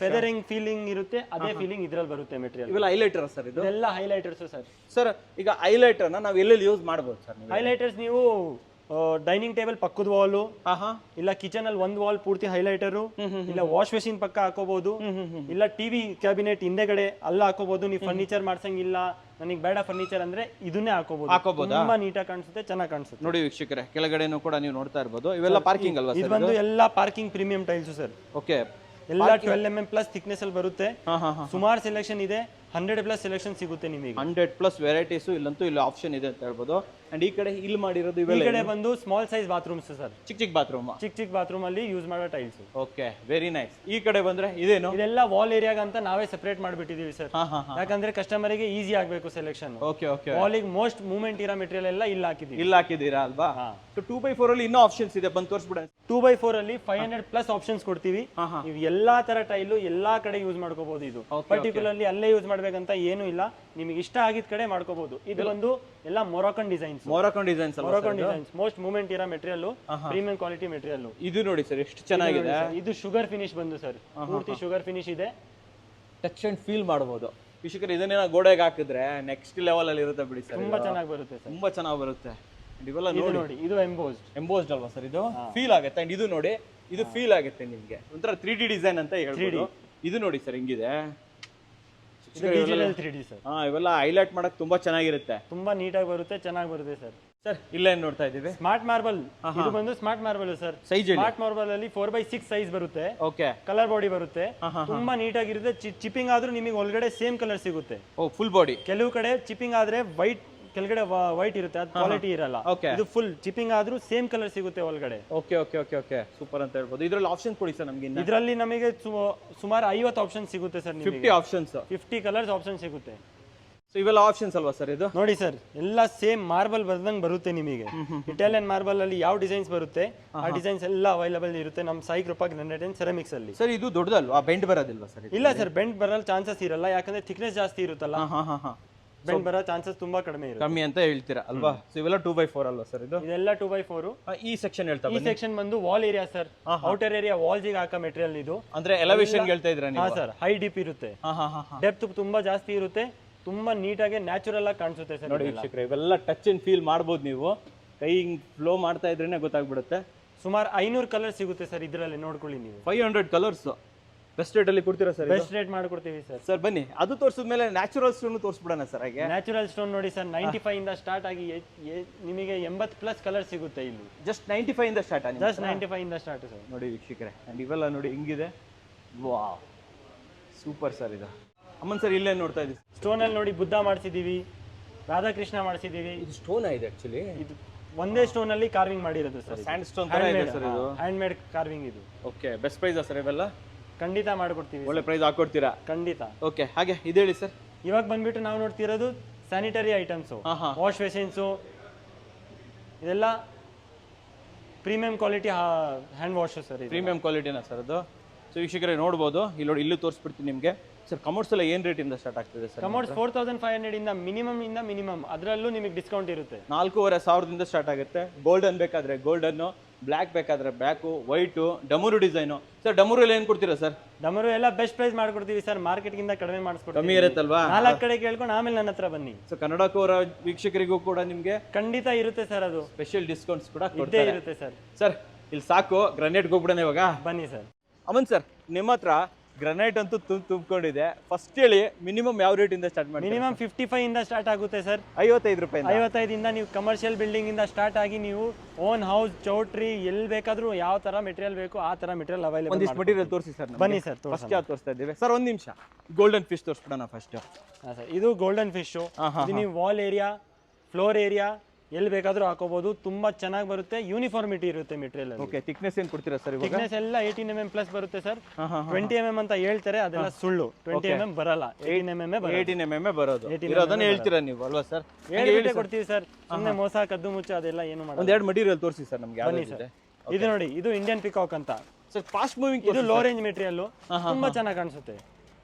ಫೆದರಿಂಗ್ ಫೀಲಿಂಗ್ ಇರುತ್ತೆ, ಅದೇ ಫೀಲಿಂಗ್ ಇದ್ರಲ್ಲಿ ಬರುತ್ತೆ ಮೆಟೀರಿಯಲ್. ಇವೆಲ್ಲ ಹೈಲೈಟರ್ ಸರ್? ಇದು ಎಲ್ಲ ಹೈಲೈಟರ್ಸ್ ಸರ್. ಸರ್ ಈಗ ಹೈಲೈಟರ್ ನಾವು ಎಲ್ಲೆಲ್ಲಿ ಯೂಸ್ ಮಾಡಬಹುದು ಸರ್? ಹೈಲೈಟರ್ಸ್ ನೀವು ಡೈನಿಂಗ್ ಟೇಬಲ್ ಪಕ್ಕದ ವಾಲ್, ಇಲ್ಲ ಕಿಚನ್ ಅಲ್ಲಿ ಒಂದು ವಾಲ್ ಪೂರ್ತಿ ಹೈಲೈಟರು, ಇಲ್ಲ ವಾಶ್ ಮೆಷಿನ್ ಪಕ್ಕ ಹಾಕೋಬಹುದು, ಇಲ್ಲ ಟಿವಿ ಕ್ಯಾಬಿನೆಟ್ ಹಿಂದೆಗಡೆ ಅಲ್ಲ ಹಾಕೋಬಹುದು. ನೀವು ಫರ್ನಿಚರ್ ಮಾಡ್ಸಂಗಿಲ್ಲ, ನನಗೆ ಬೇಡ ಫರ್ನಿಚರ್ ಅಂದ್ರೆ ಇದನ್ನೇ ಹಾಕೋಬಹುದು. ತುಂಬಾ ನೀಟಾಗಿ ಕಾಣಿಸುತ್ತೆ, ಚೆನ್ನಾಗಿ ಕಾಣಿಸುತ್ತೆ. ನೋಡಿ ವೀಕ್ಷಕರೇ, ಕೆಳಗಡೆನೂ ಕೂಡ ನೀವು ನೋಡ್ತಾ ಇರಬಹುದು. ಇವೆಲ್ಲ ಪಾರ್ಕಿಂಗ್ ಅಲ್ವಾ? ಇದು ಬಂದು ಎಲ್ಲ parking premium tiles sir. Okay. ಎಲ್ಲ 12 mm ಪ್ಲಸ್ ಥಿಕ್ನೆಸ್ ಅಲ್ಲಿ ಬರುತ್ತೆ. ಸುಮಾರು ಸೆಲೆಕ್ಷನ್ ಇದೆ. 100+ ಸೆಲೆಕ್ಷನ್ ಸಿಗುತ್ತೆ ನಿಮಗೆ. 100+ ವೆರೈಟೀಸ್ ಇಲ್ಲಂತೂ ಇಲ್ಲಿ ಆಪ್ಷನ್ ಇದೆ ಅಂತ ಹೇಳ್ಬೋದು. ಅಂಡ್ ಈ ಕಡೆ ಇಲ್ಲಿ ಮಾಡಿರೋದು ಇವೆಲ್ಲ, ಈ ಕಡೆ ಬಂದು ಸ್ಮಾಲ್ ಸೈಜ್ ಬಾತ್ರೂಮ್ಸ್ ಸರ್. ಚಿಕ್ಕ ಬಾತ್ರೂಮ್, ಚಿಕ್ಕ ಬಾತ್ರೂಮ್ ಅಲ್ಲಿ ಯೂಸ್ ಮಾಡೋ ಟೈಲ್ಸ್. Okay, very nice. ಈ ಕಡೆ ಬಂದ್ರೆ ಇದೇನು? ಇದೆಲ್ಲ ವಾಲ್ ಏರಿಯಾಗ ಅಂತ ನಾವೇ ಸೆಪರೇಟ್ ಮಾಡಿಬಿಟ್ಟಿದೀವಿ ಸರ್. ಯಾಕಂದ್ರೆ ಕಸ್ಟಮರ್ ಗೆ ಈಸಿ ಆಗಬೇಕು ಸೆಲೆಕ್ಷನ್. Okay okay. ವಾಲಿಗೆ ಮೋಸ್ಟ್ ಮೂವ್ಮೆಂಟ್ ಇರೋ ಮೆಟೀರಿಯಲ್ ಎಲ್ಲ ಇಲ್ಲಿ ಹಾಕಿದೀವಿ. ಇಲ್ಲಿ ಹಾಕಿದೀರಾ ಅಲ್ವಾ? 2x4 ಅಲ್ಲಿ ಇನ್ನೂ ಆಪ್ಷನ್ಸ್ ಇದೆ, ಬಂದು ತೋರಿಸ್ಬಿಡ. 2x4 ಅಲ್ಲಿ 500+ ಆಪ್ಷನ್ಸ್ ಕೊಡ್ತೀವಿ. ನೀವು ಎಲ್ಲಾ ತರ ಟೈಲು ಎಲ್ಲಾ ಕಡೆ ಯೂಸ್ ಮಾಡ್ಕೋಬಹುದು. ಇದು ಪರ್ಟಿಕ್ಯುಲರ್ಲಿ ಅಲ್ಲೇ ಯೂಸ್ ಮಾಡ್ಬೇಕಂತ ಏನು ಇಲ್ಲ, ನಿಮಗೆ ಇಷ್ಟ ಆಗಿದ ಕಡೆ ಮಾಡ್ಕೋಬಹುದು. ಇದು ಬಂದು ಎಲ್ಲ ಮೊರಾಕನ್ ಡಿಸೈನ್ಸ್. ಮೊರಾಕನ್ ಡಿಸೈನ್ಸ್ ಮೋಸ್ಟ್ ಮೂವ್ಮೆಂಟ್ ಇರೋ ಮೆಟೀರಿಯಲ್, ಪ್ರೀಮಿಯಂ ಕ್ವಾಲಿಟಿ ಮೆಟೀರಿಯಲ್. ಇದು ನೋಡಿ ಸರ್, ಎಷ್ಟು ಚೆನ್ನಾಗಿದೆ. ಇದು ಶುಗರ್ ಫಿನಿಶ್ ಬಂದು ಸರ್, ಪೂರ್ತಿ ಶುಗರ್ ಫಿನಿಶ್ ಇದೆ. ಟಚ್ ಅಂಡ್ ಫೀಲ್ ಮಾಡಬಹುದು. ವೀಕ್ಷಕರು, ಇದನ್ನೇನ ಗೋಡೆಗೆ ಹಾಕಿದ್ರೆ ನೆಕ್ಸ್ಟ್ ಲೆವೆಲ್ ಅಲ್ಲಿ ಇರುತ್ತೆ ಬಿಡಿ ಸರ್. ತುಂಬಾ ಚೆನ್ನಾಗಿ ಬರುತ್ತೆ ಸರ್, ತುಂಬಾ ಚೆನ್ನಾಗಿ ಬರುತ್ತೆ. ಇವೆಲ್ಲ ನೋಡಿ, ಇದು ಎಂಬೋಸ್ಡ್ ಅಲ್ವಾ ಸರ್? ಇದು ಫೀಲ್ ಆಗುತ್ತೆ. ಅಂಡ್ ಇದು ನೋಡಿ, ಇದು ಫೀಲ್ ಆಗುತ್ತೆ ನಿಮ್ಗೆ ಒಂಥರ 3D ಡಿಸೈನ್ ಅಂತ ಹೇಳ್ಬೋದು. ಇದು ನೋಡಿ ಸರ್ ಹಿಂಗಿದೆ, ಡಿಜಿಟಲ್ 3D ಸರ್. ಇವೆಲ್ಲ ಹೈಲೈಟ್ ಮಾಡಕ್ ತುಂಬಾ ಚೆನ್ನಾಗಿರುತ್ತೆ, ತುಂಬಾ ನೀಟಾಗಿ ಬರುತ್ತೆ, ಚೆನ್ನಾಗಿ ಬರುತ್ತೆ ಸರ್. ಸರ್ ಇಲ್ಲೇನ್ ನೋಡ್ತಾ ಇದೀವಿ, ಸ್ಮಾರ್ಟ್ ಮಾರ್ಬಲ್. ಇದು ಬಂದು smart marble sir. Size smart marble ಅಲ್ಲಿ 4x6 ಸೈಜ್ ಬರುತ್ತೆ, ಓಕೆ, ಕಲರ್ ಬಾಡಿ ಬರುತ್ತೆ, ತುಂಬಾ ನೀಟಾಗಿರುತ್ತೆ. ಚಿಪ್ಪಿಂಗ್ ಆದ್ರೂ ನಿಮಗೆ ಒಳಗಡೆ ಸೇಮ್ ಕಲರ್ ಸಿಗುತ್ತೆ. ಓ ಫುಲ್ ಬಾಡಿ. ಕೆಲವು ಕಡೆ ಚಿಪ್ಪಿಂಗ್ ಆದ್ರೆ ವೈಟ್, ಕೆಳಗಡೆ ವೈಟ್ ಇರುತ್ತೆ, ಅದು ಕ್ವಾಲಿಟಿ ಇರಲ್ಲ. ಇದು ಫುಲ್ ಚಿಪ್ಪಿಂಗ್ ಆದ್ರೂ ಸೇಮ್ ಕಲರ್ ಸಿಗುತ್ತೆ ಒಳಗಡೆ. Okay okay okay okay, super ಅಂತ ಹೇಳ್ಬೋದು. ಇದ್ರಲ್ಲಿ ಆಪ್ಷನ್ ಕೊಡಿ ಸರ್ ನಮ್ಗೆ. ಇದರಲ್ಲಿ ನಮಗೆ ಸುಮಾರು 50 ಆಪ್ಷನ್ ಸಿಗುತ್ತೆ ಸರ್. 50 ಆಪ್ಷನ್ಸ್, 50 ಕಲರ್ಸ್ ಆಪ್ಷನ್ ಸಿಗುತ್ತೆ. ಸೊ ಇವೆಲ್ಲ ಆಪ್ಷನ್ಸ್ ಅಲ್ವಾ ಸರ್? ಇದು ನೋಡಿ ಸರ್, ಎಲ್ಲ ಸೇಮ್ ಮಾರ್ಬಲ್ ಬರ್ದಂಗೆ ಬರುತ್ತೆ ನಿಮಗೆ. ಇಟಾಲಿಯನ್ ಮಾರ್ಬಲ್ ಅಲ್ಲಿ ಯಾವ ಡಿಸೈನ್ಸ್ ಬರುತ್ತೆ ಆ ಡಿಸೈನ್ಸ್ ಎಲ್ಲ ಅವೈಲೇಬಲ್ ಇರುತ್ತೆ ನಮ್ಮ Sai Krupa granite and ceramics ಅಲ್ಲಿ. ಸರ್ ಇದು ದೊಡ್ಡದಲ್ವಾ, ಬೆಂಡ್ ಬರೋದಿಲ್ವಾ ಸರ್? ಇಲ್ಲ ಸರ್, ಬೆಂಡ್ ಬರಲ್ಲ ಚಾನ್ಸಸ್ ಇರಲ್ಲ, ಯಾಕಂದ್ರೆ ಥಿಕ್ನೆಸ್ ಜಾಸ್ತಿ ಇರುತ್ತಲ್ಲ, ಬೆಂಡ್ ಬರೋ ಚಾನ್ಸಸ್ ತುಂಬಾ ಕಡಿಮೆ ಇರುತ್ತೆ. ಕಮ್ಮಿ ಅಂತ ಹೇಳ್ತೀರಾ ಅಲ್ವಾ? ಸೊ ಇವೆಲ್ಲ 2x4 ಅಲ್ವಾ ಸರ್? ಇದೆಲ್ಲ 2x4. ಈ ಸೆಕ್ಷನ್ ಹೇಳ್ತಾ ಈ ಸೆಕ್ಷನ್ ಬಂದು wall area sir, outer area walls ಗೆ ಹಾಕೋ ಮೆಟೀರಿಯಲ್ ಇದು. ಅಂದ್ರೆ ಎಲಿವೇಶನ್ ಹೇಳ್ತಾ ಇದ್ದೀರಾ ನೀವು? ಹಾ ಸರ್, ಹೈ ಡೀಪ್ ಇರುತ್ತೆ, ಡೆಪ್ತ್ ತುಂಬಾ ಜಾಸ್ತಿ ಇರುತ್ತೆ, ತುಂಬಾ ನೀಟಾಗಿ ನ್ಯಾಚುರಲ್ ಆಗಿ ಕಾಣಿಸುತ್ತೆ ಸರ್. ನೋಡಿ ವೀಕ್ಷಕರೇ, ಇವೆಲ್ಲ ಟಚ್ ಅಂಡ್ ಫೀಲ್ ಮಾಡ್ಬೋದು ನೀವು, ಕೈ ಫ್ಲೋ ಮಾಡ್ತಾ ಇದ್ರೇನೆ ಗೊತ್ತಾಗ್ಬಿಡುತ್ತೆ. ಸುಮಾರು 500 ಕಲರ್ ಸಿಗುತ್ತೆ ಸರ್ ಇದರಲ್ಲಿ, ನೋಡ್ಕೊಳ್ಳಿ ನೀವು. 500 ಕಲರ್ಸ್ ಬೆಸ್ಟ್ ರೇಟ್ ಅಲ್ಲಿ ಕೊಡ್ತೀರಾ ಸರ್? ಬೆಸ್ಟ್ ರೇಟ್ ಮಾಡ್ಕೊಡ್ತೀವಿ ಸರ್. ಸರ್ ಬನ್ನಿ, ಅದು ತೋರಿಸಿದ್ಮೇಲೆ ನ್ಯಾಚುರಲ್ ಸ್ಟೋನ್ ತೋರಿಸ್ಬಿಡೋಣ ಸರ್. ಹಾಗೆ ನ್ಯಾಚುರಲ್ ಸ್ಟೋನ್ ನೋಡಿ ಸರ್, 95 ಇಂದ ಸ್ಟಾರ್ಟ್ ಆಗಿ ನಿಮಗೆ 80+ ಕಲರ್ ಸಿಗುತ್ತೆ ಇಲ್ಲಿ. ಜಸ್ಟ್ 95 ಇಂದ ಸ್ಟಾರ್ಟ್ ಆಗಿ, ಜಸ್ಟ್ 95 ಇಂದ ಸ್ಟಾರ್ಟ್ ಸರ್. ನೋಡಿ ವೀಕ್ಷಕರೇ, ಅಂಡ್ ಇವೆಲ್ಲ ನೋಡಿ ಹಿಂಗಿದೆ, ವಾವ್ ಸೂಪರ್ ಸರ್. ಇದು ಅಮ್ಮನ್ ಸರ್ ಇಲ್ಲೇ ನೋಡ್ತಾ ಇದ್ದೀವಿ, ಸ್ಟೋನ್ ಅಲ್ಲಿ ನೋಡಿ ಬುದ್ಧ ಮಾಡಿಸಿದೀವಿ, ರಾಧಾಕೃಷ್ಣ ಮಾಡಿಸಿದೀವಿ. ಇದು ಸ್ಟೋನ್ ಇದೆ ಆಕ್ಚುಲಿ, ಇದು ಒಂದೇ ಸ್ಟೋನ್ ಅಲ್ಲಿ ಕಾರ್ವಿಂಗ್ ಮಾಡಿರೋದು ಸರ್. ಸ್ಯಾಂಡ್ ಸ್ಟೋನ್ ತರ ಇದೆ ಸರ್ ಇದು, ಹ್ಯಾಂಡ್ ಮೇಡ್ ಕಾರ್ವಿಂಗ್ ಇದು. ಓಕೆ, ಬೆಸ್ಟ್ ಪ್ರೈಸ್ ಸರ್ ಇವೆಲ್ಲ? ಖಂಡಿತ ಮಾಡ್ಕೊಡ್ತೀವಿ, ಒಳ್ಳೆ ಪ್ರೈಸ್ ಹಾಕೊಡ್ತೀರಾ? ಖಂಡಿತ. ಓಕೆ, ಹಾಗೆ ಇದು ಹೇಳಿ ಸರ್. ಇವಾಗ ಬಂದ್ಬಿಟ್ಟು ನಾವು ನೋಡ್ತಿರೋದು ಸ್ಯಾನಿಟರಿ ಐಟಮ್ಸು, ವಾಶ್ ಬೇಸಿನ್ಸು, ಇದೆಲ್ಲ premium quality hand wash sir. Premium ಕ್ವಾಲಿಟಿನಾ ಸರ್ ಅದು? ಸೊ ವೀಕ್ಷಕರೇ ನೋಡ್ಬೋದು, ಇಲ್ಲಿ ನೋಡಿ, ಇಲ್ಲೂ ತೋರಿಸ್ಬಿಡ್ತೀನಿ ನಿಮಗೆ. ಸರ್ ಕಮೋಡ್ಸ್ ಎಲ್ಲ ಏನು ರೇಟಿಂದ ಸ್ಟಾರ್ಟ್ ಆಗ್ತಿದೆ ಸರ್? ಕಮೋಡ್ಸ್ 4500 ಇಂದ ಮಿನಿಮಮ್, ಅದರಲ್ಲೂ ನಿಮಗೆ ಡಿಸ್ಕೌಂಟ್ ಇರುತ್ತೆ. 4500 ಸ್ಟಾರ್ಟ್ ಆಗುತ್ತೆ. ಗೋಲ್ಡನ್ ಬೇಕಾದ್ರೆ ಗೋಲ್ಡನ್ನು, ಬ್ಲ್ಯಾಕ್ ಬೇಕಾದ್ರೆ ಬ್ಲ್ಯಾಕು, ವೈಟು, ಡಮರು ಡಿಸೈನು. ಸರ್ ಡಮರು ಎಲ್ಲ ಏನು ಕೊಡ್ತೀರಾ ಸರ್? ಡಮರು ಎಲ್ಲ ಬೆಸ್ಟ್ ಪ್ರೈಸ್ ಮಾಡ್ಕೊಡ್ತೀವಿ ಸರ್, ಮಾರ್ಕೆಟ್ಗಿಂತ ಕಡಿಮೆ ಮಾಡಿಸ್ಕೊಡ್ತೀವಿ. ಕಮ್ಮಿ ಇರುತ್ತಲ್ವಾ? 4 ಕಡೆ ಕೇಳ್ಕೊಂಡು ಆಮೇಲೆ ನನ್ನ ಹತ್ರ ಬನ್ನಿ. ಸೊ ಕನ್ನಡಕೋರ ವೀಕ್ಷಕರಿಗೂ ಕೂಡ ನಿಮಗೆ ಖಂಡಿತ ಇರುತ್ತೆ ಸರ್, ಅದು ಸ್ಪೆಷಲ್ ಡಿಸ್ಕೌಂಟ್ಸ್ ಕೂಡ ಇದ್ದೇ ಇರುತ್ತೆ ಸರ್. ಸರ್ ಇಲ್ಲಿ ಸಾಕು, ಗ್ರಾನೈಟ್ಗೆ ಹೋಗ್ಬಿಡೋಣ ಇವಾಗ. ಬನ್ನಿ ಸರ್. ಅಮನ್ ಸರ್, ನಿಮ್ಮ ಹತ್ರ ಗ್ರಾನೈಟ್ ಅಂತೂ ತುಂಬಿಕೊಂಡಿದೆ. ಫಸ್ಟ್ ಹೇಳಿ, ಮಿನಿಮಮ್ ಯಾವ ರೇಟ್ ಇಂದ ಸ್ಟಾರ್ಟ್ ಮಾಡಿ? ಮಿನಿಮಮ್ 55 ಇಂದ ಸ್ಟಾರ್ಟ್ ಆಗುತ್ತೆ ಸರ್. 55 ರೂಪಾಯಿ. 55 ಇಂದ ನೀವು ಕಮರ್ಷಿಯಲ್ ಬಿಲ್ಡಿಂಗ್ ಇಂದ ಸ್ಟಾರ್ಟ್ ಆಗಿ ನೀವು ಓನ್ ಹೌಸ್, ಚೌಟ್ರಿ, ಎಲ್ಲಿ ಬೇಕಾದ್ರೂ ಯಾವ ತರ ಮೆಟೀರಿಯಲ್ ಬೇಕು ಆ ತರ ಮೆಟೀರಿಯಲ್ ಅವೈಲೇಬಲ್. ಒಂದಿಷ್ಟು ಮೆಟೀರಿಯಲ್ ತೋರಿಸಿ ಸರ್. ಬನ್ನಿ ಸರ್, ಫಸ್ಟ್ ಯಾವ್ದು ತೋರಿಸ್ತಾ ಇದ್ದೀವಿ ಸರ್? ಒಂದು ನಿಮಿಷ, ಗೋಲ್ಡನ್ ಫಿಶ್ ತೋರಿಸ್ಬಿಡೋಣ ಫಸ್ಟ್. ಹಾಂ ಸರ್, ಇದು ಗೋಲ್ಡನ್ ಫಿಶ್. ಇದು ನೀವು ವಾಲ್ ಏರಿಯಾ, ಫ್ಲೋರ್ ಏರಿಯಾ ಎಲ್ಲಿ ಬೇಕಾದ್ರೂ ಹಾಕೋಬಹುದು, ತುಂಬಾ ಚೆನ್ನಾಗಿ ಬರುತ್ತೆ, ಯೂನಿಫಾರ್ಮಿಟಿ ಇರುತ್ತೆ ಮೆಟೀರಿಯಲ್. ಓಕೆ, ಥಿಕ್ನೆಸ್ ಏನು ಕೊಡ್ತೀರಾ ಸರ್? ಥಿಕ್ನೆಸ್ ಎಲ್ಲ 18 mm ಪ್ಲಸ್ ಬರುತ್ತೆ ಸರ್. 20 mm ಅಂತ ಹೇಳ್ತಾರೆ, ಅದೆಲ್ಲ ಸುಳ್ಳು. 20 mm ಬರಲ್ಲ, 18 mm ಬರುತ್ತೆ. 18 mm ಬರೋದು, ಇರೋದನ್ನ ಹೇಳ್ತೀರಾ ನೀವು ಅಲ್ವಾ ಸರ್? ಹೇಳಿ ಕೊಡ್ತೀವಿ ಸರ್, ಸುಮ್ಮನೆ ಮೋಸ ಕದ್ದು ಮುಚ್ಚ ಅದೆಲ್ಲ ಏನು ಮಾಡಲ್ಲ. ಒಂದೆರಡು ಮಟೀರಿಯಲ್ ತೋರಿಸಿ ಸರ್ ನಮಗೆ. ಬನ್ನಿ ಸರ್, ಇದು ನೋಡಿ, ಇದು ಇಂಡಿಯನ್ ಪಿಕಾಕ್ ಅಂತ ಸರ್, ಫಾಸ್ಟ್ ಮೂವಿಂಗ್. ಇದು ಲೋ ರೇಂಜ್ ಮೆಟೀರಿಯಲ್, ತುಂಬಾ ಚೆನ್ನಾಗಿ ಕಾಣಿಸುತ್ತೆ,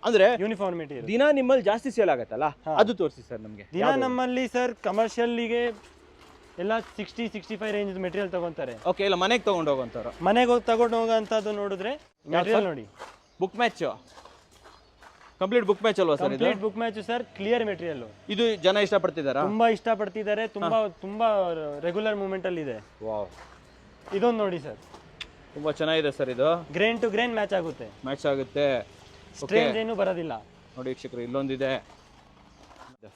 ಅಂದ್ರೆ ಯೂನಿಫಾರ್ಮಿಟಿ. ದಿನ ನಿಮ್ಮಲ್ಲಿ ಜಾಸ್ತಿ ಸೇಲ್ ಆಗತ್ತಲ್ಲ, ಅದು ತೋರಿಸಿ ಸರ್ ನಮಗೆ. ದಿನ ನಮ್ಮಲ್ಲಿ ಸರ್ ಕಮರ್ಷಿಯಲ್ಗೆ ಎಲ್ಲ 60-65 ರೇಂಜ್ ಮೆಟೀರಿಯಲ್ ತಗೊಂತಾರೆ. ಓಕೆ, ಇಲ್ಲ ಮನೆಗೆ ತಗೊಂಡು ಹೋಗುವಂಥವ್ರು. ಮನೆಗೆ ಹೋಗಿ ತಗೊಂಡು ಹೋಗೋಂಥದ್ದು ನೋಡಿದ್ರೆ ಮೆಟೀರಿಯಲ್ ನೋಡಿ, book match, complete book match ಅಲ್ವಾ sir? Complete book match sir, clear material. ಇದು ಜನ ಇಷ್ಟಪಡ್ತಿದ್ದಾರಾ? ತುಂಬಾ ಇಷ್ಟಪಡ್ತಿದ್ದಾರೆ, ತುಂಬಾ ರೆಗ್ಯುಲರ್ ಮೂವ್ಮೆಂಟ್ ಅಲ್ಲಿ ಇದೆ. ವಾವ್, ಇದೊಂದು ನೋಡಿ ಸರ್, ತುಂಬಾ ಚೆನ್ನಾಗಿದೆ ಸರ್. ಇದು ಗ್ರೇನ್ ಟು ಗ್ರೇನ್ ಮ್ಯಾಚ್ ಆಗುತ್ತೆ, ಮ್ಯಾಚ್ ಆಗುತ್ತೆ, ಸ್ಟ್ರೇಂಜ್ ಏನು ಬರೋದಿಲ್ಲ. ನೋಡಿ ವೀಕ್ಷಕರು, ಇಲ್ಲೊಂದಿದೆ